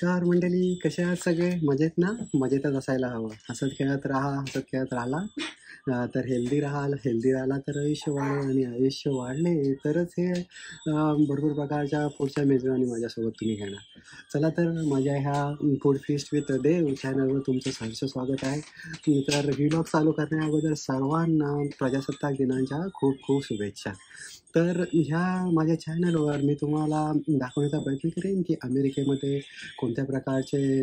नमस्कार मंडळी, कसे आहात सगळे? मजेत ना? मजेतच असायला हवं. हसत खेळत राहा, हसत खेळत राहिला तर हेल्दी राहिला तर आयुष्य वाढेल आणि आयुष्य वाढले तरच हे भरपूर प्रकारच्या पुढच्या मेजवानी माझ्यासोबत तुम्ही घेणार. चला तर माझ्या ह्या फूड फीस्ट विथ देव चॅनलवर तुमचं सहर्ष स्वागत आहे. तर व्लॉग चालू करण्या अगोदर सर्वांना प्रजासत्ताक दिनाच्या खूप खूप शुभेच्छा. तर ह्या माझ्या चॅनलवर मी तुम्हाला दाखवण्याचा प्रयत्न करेन की अमेरिकेमध्ये कोणत्या प्रकारचे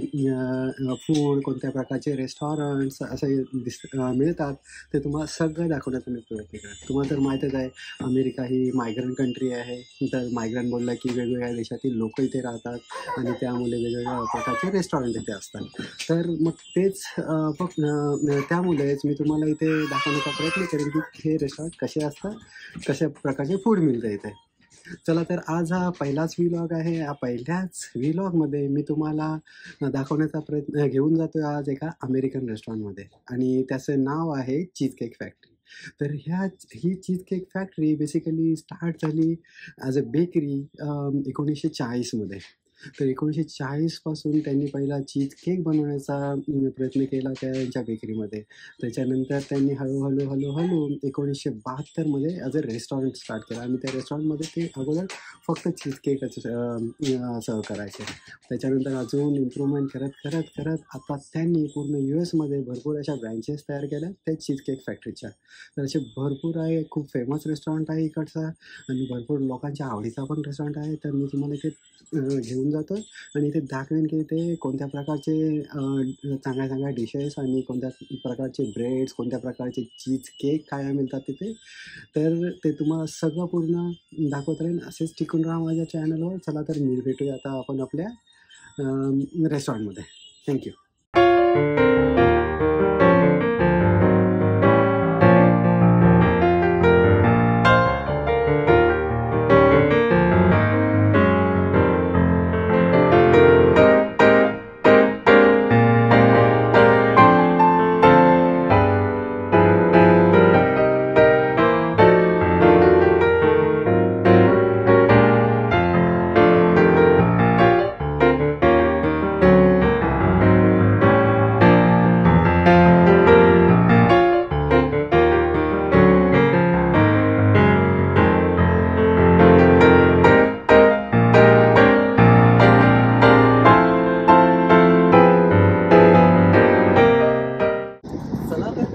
फूड, कोणत्या प्रकारचे रेस्टॉरंट्स असे मिळतात ते तुम्हाला सगळं दाखवण्याचा मी प्रयत्न करेन. तुम्हाला तर माहीतच आहे, अमेरिका ही मायग्रंट कंट्री आहे. तर मायग्रंट बोललं की वेगवेगळ्या देशातील लोक इथे राहतात आणि त्यामुळे वेगवेगळ्या प्रकारचे रेस्टॉरंट इथे असतात. तर मग तेच त्यामुळेच मी तुम्हाला इथे दाखवण्याचा प्रयत्न करेन की हे रेस्टॉरंट कसे असतात, कशा प्रकारचे फूड मिळतं इथे. चला तर आज हा पहिलाच व्लॉग आहे. या पहिल्याच व्लॉगमध्ये मी तुम्हाला दाखवण्याचा प्रयत्न घेऊन जातोय आज एका अमेरिकन रेस्टॉरंटमध्ये आणि त्याचं नाव आहे चीज केक फॅक्टरी. तर ही cheesecake factory basically start झाली ॲज अ बेकरी 1940मध्ये. तर 1940 पासून त्यांनी पहिला चीज केक बनवण्याचा प्रयत्न केला त्यांच्या बेकरीमध्ये. त्याच्यानंतर त्यांनी हळूहळू 1972मध्ये ॲज अ रेस्टॉरंट स्टार्ट केलं आणि त्या रेस्टॉरंटमध्ये ते अगोदर फक्त चीज केकच सर्व करायचे. त्याच्यानंतर अजून इम्प्रूव्हमेंट करत आता त्यांनी पूर्ण US मध्ये भरपूर अशा ब्रँचेस तयार केल्या त्या चीज केक फॅक्टरीच्या. तर असे भरपूर आहे, खूप फेमस रेस्टॉरंट आहे इकडचा आणि भरपूर लोकांच्या आवडीचा पण रेस्टॉरंट आहे. तर मी तुम्हाला इथे घेऊन जातो आणि इथे दाखवेन की ते कोणत्या प्रकारचे चांगल्या डिशेस आणि कोणत्या प्रकारचे ब्रेड्स, कोणत्या प्रकारचे चीज केक काय मिळतात तिथे. तर ते तुम्हाला सगळं पूर्ण दाखवत राहीन. असेच टिकून राहा माझ्या चॅनलवर. चला तर मी भेटूया आता आपण आपल्या रेस्टॉरंटमध्ये. थँक्यू. चला तर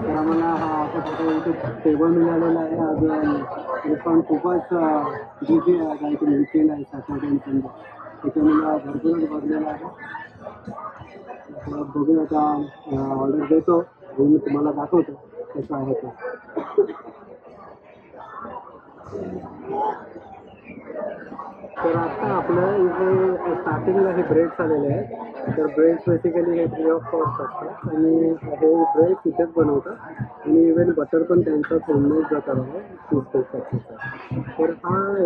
तर आम्हाला हा आता इथे टेबल मिळालेला आहे. आज रेस्टॉरंट खूपच बिझी आहे, कारण की वीकेंड आहे, सॅटर्डे आणि संडे. त्याच्यामुळे भरपूरच भरलेला आहे. बघूया आता ऑर्डर देतो आणि मी तुम्हाला दाखवतो कसं आहे ते. तर आता आपलं इथे स्टार्टिंगला हे ब्रेड्स आलेले आहेत. तर ब्रेड्स बेसिकली हे फ्री ऑफ कॉस्ट असतात आणि हे ब्रेड्स इथेच बनवतात आणि इवन बटर पण त्यांचाच होममेड प्रकार आहे चीज केक फॅक्टरीचा. तर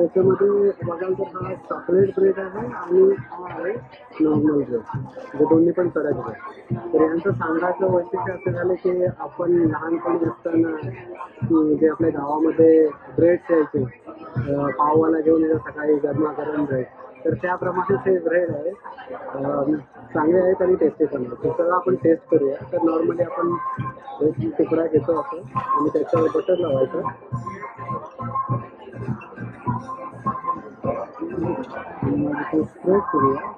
याच्यामध्ये बघाल तर हा चॉकलेट ब्रेड आहे आणि हा आहे नॉर्मल ब्रेड, म्हणजे दोन्ही पण कडक ब्रेड. तर यांचं सांगायचं वैशिष्ट्य असं झालं की आपण लहानपणी असताना जे आपल्या गावामध्ये ब्रेड्स यायचे, पाववाला घेऊन येतो सकाळी गरमागरम ब्रेड, तर त्याप्रमाणेच हे ब्रेड आहे. चांगले आहेत आणि टेस्टी पण आहे. तर आपण टेस्ट करूया. तर नॉर्मली आपण एक तुकडा घेतो असं आणि त्याच्यावर बटर लावायचं. स्प्रेड करूया.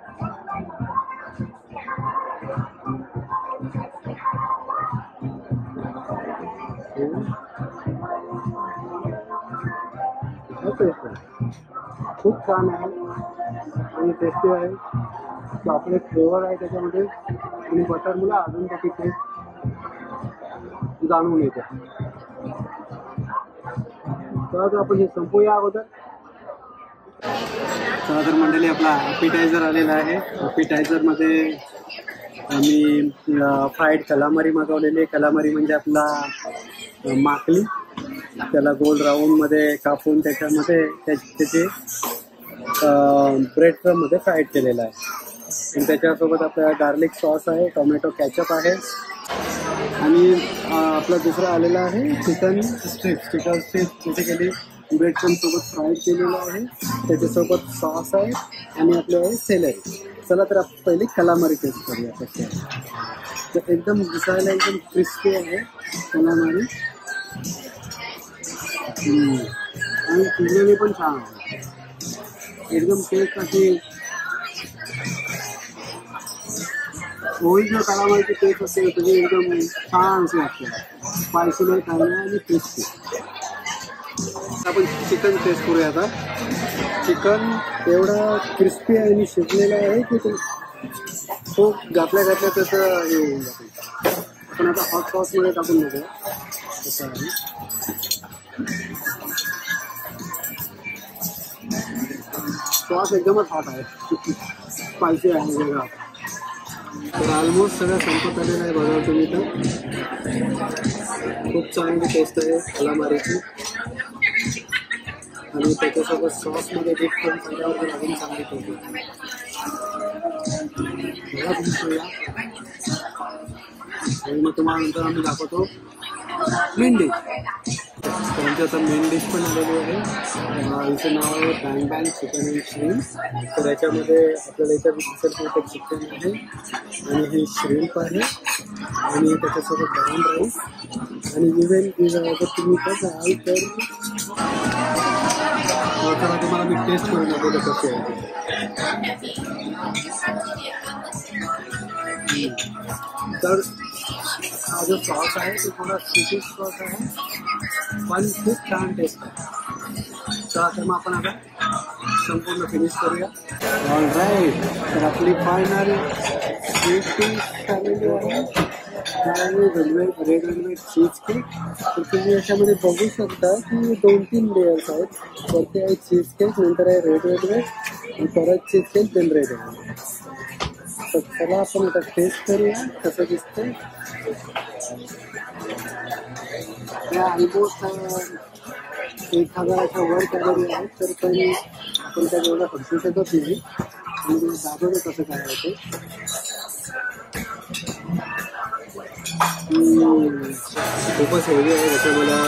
खूप छान आहे. आणि टेस्टी आहे. चॉकलेट फ्लेवर आहे त्याच्यामध्ये आणि बटरमुळे अजून त्याची टेस्ट जाणून येते. तर आपण हे संपूया अगोदर. चला तर मंडळी, आपला ॲपिटायझर आलेला आहे. ॲपिटायझरमध्ये आम्ही फ्राईड कलामारी मागवलेली आहे. कलामारी म्हणजे आपला माकली. त्याला गोल राऊंडमध्ये कापून त्याच्यामध्ये त्याचे ब्रेड क्रममध्ये फ्राईड केलेलं आहे. आणि त्याच्यासोबत आपला गार्लिक सॉस आहे, टोमॅटो कॅचअप आहे आणि आपला दुसरा आलेला आहे chicken strips. Chicken strips basically bread क्रमसोबत फ्राईड केलेलं आहे. त्याच्यासोबत सॉस आहे आणि आपलं आहे सेलरी. चला तर आपण पहिली कलामारी टेस्ट करूया कशी आहे. तर एकदम दिसायला एकदम क्रिस्पी आहे कलामारी आणि शिजलेली पण छान आहे. एकदम टेस्ट अशी ओरिजिनल कलामारीची टेस्ट असते त्याची एकदम छान अशी लागते. स्पायसी नाही काय नाही आणि क्रिस्पी. आपण चिकन टेस्ट करूया आता. चिकन एवढा क्रिस्पी आहे आणि शिजलेला आहे की तो घातल्या त्याचं हे होऊन जाते. आपण आता हॉट सॉसमध्ये टाकून बघूया कसं आहे. सॉस एकदमच हॉट आहे, स्पायसी आहे वेगळा. तर ऑलमोस्ट सगळं संपत आलेलं आहे बघा तुम्ही. तर खूप चांगली टेस्ट आहे कलामारीची आणि त्याच्यासोबत सॉसमध्ये डिप करून सगळ्यावर अजून चांगली टेस्ट आहे. आणि मग तुम्हाला नंतर आम्ही दाखवतो मेन डिश. त्यांची आता मेन डिश पण आलेली आहे. हिचं नाव आहे बँग बँग चिकन अँड श्रीम्प. तर याच्यामध्ये आपल्याला इथं दिसत चिकन आहे आणि हे श्रीम्प आहे आणि त्याच्यासोबत ब्राऊन राईस आणि इव्हन जर तुम्ही बघाल तर चला तुम्हाला मी टेस्ट करून दाखवतो कसे आहे. तर हा जो सॉस आहे तो थोडा स्वीट सॉस आहे पण खूप छान टेस्ट आहे. चला तर मग आपण आता संपूर्ण फिनिश करूया. ऑल राईट, तर आपली फायनल स्वीट डिश झालेली आहे. Red velvet cheese cake. तर तुम्ही याच्यामध्ये बघू शकता की 2-3 लेयर्स आहेत. वरती आहे चीज केक, नंतर आहे रेड वेलवेट आणि परत cheese cake, then red velvet. तर चला आपण आता टेस्ट करूया कसं दिसतंय. त्या ऑलमोस्ट 1000च्या वर कॅलरी आहेत. तर पण आपण त्या जेवढा समजू शकत नाही आणि दाखवतो कसं काय आहे ते. खूपच हेवी आहे. त्याचं मला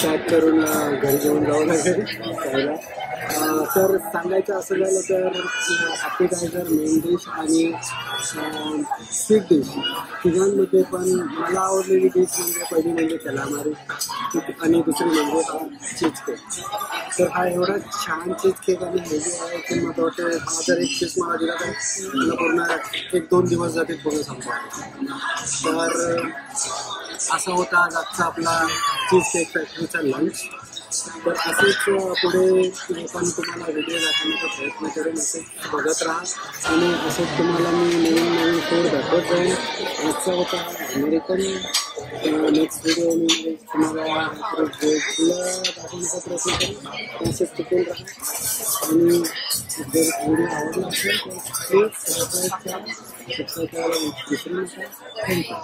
पॅक करून घरी घेऊन जावं लागेल खायला. तर सांगायचं असं झालं तर ॲपिटायझर, मेन डिश आणि स्वीट डिश तिघांमध्ये पण मला आवडलेली डिश म्हणजे पहिली म्हणजे कलामारी आणि दुसरी म्हणजे हा चीज केक. तर हा एवढा छान चीज केक आणि हेवी आहे की मला वाटतं हा जर एक पीस मला दिला तर मला पूर्ण 1-2 दिवस जातील पूर्ण संपवा. तर असा होता आज आजचा आपला चीज केक फॅक्टरीचा लंच. तर असेच पुढे पण तुम्हाला व्हिडिओ दाखवण्याचा प्रयत्न करेन. असेच बघत राहा आणि असंच तुम्हाला मी नवीन फूड दाखवत जाईल. आजचा होता अमेरिकन. नेक्स्ट व्हिडिओ मी तुम्हाला दाखवण्याचा प्रयत्न करेन. असेच टिकून राहा आणि जर व्हिडिओ आवडला असेल तर प्लीज सबस्क्राईब करायला विसरू नका. थँक्यू.